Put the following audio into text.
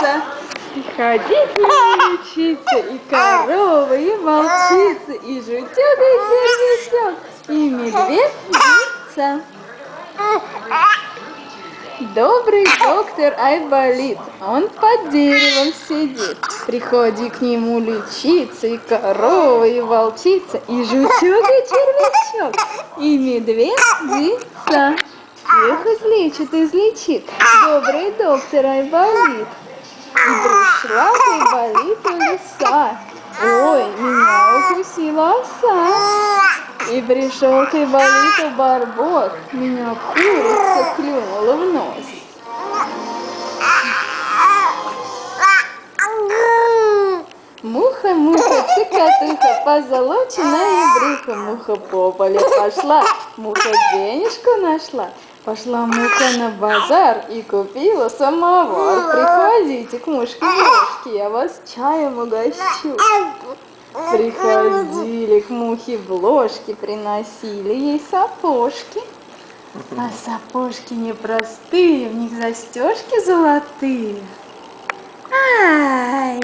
лечиться. Ходить не лечиться, и корова, и волчица, и жутюк, и червячок, и медведица. Добрый доктор Айболит, он под деревом сидит. Приходи к нему лечиться, и корова, и волчица, и жучок, и червячок, и медведица. Всех излечит, излечит добрый доктор Айболит. И пришла к Айболиту лиса. Ой, меня укусила оса. И пришел к Айболиту барбос. Меня курица клюнула в нос. Муха, муха, цикатуха, позолоченная брюхо. Муха по полю пошла, муха денежку нашла. Пошла муха на базар и купила самовар. Приходите к мушке-брошке, я вас чаем угощу. Приходили к мухе в ложке, приносили ей сапожки. А сапожки непростые, в них застежки золотые. Ай!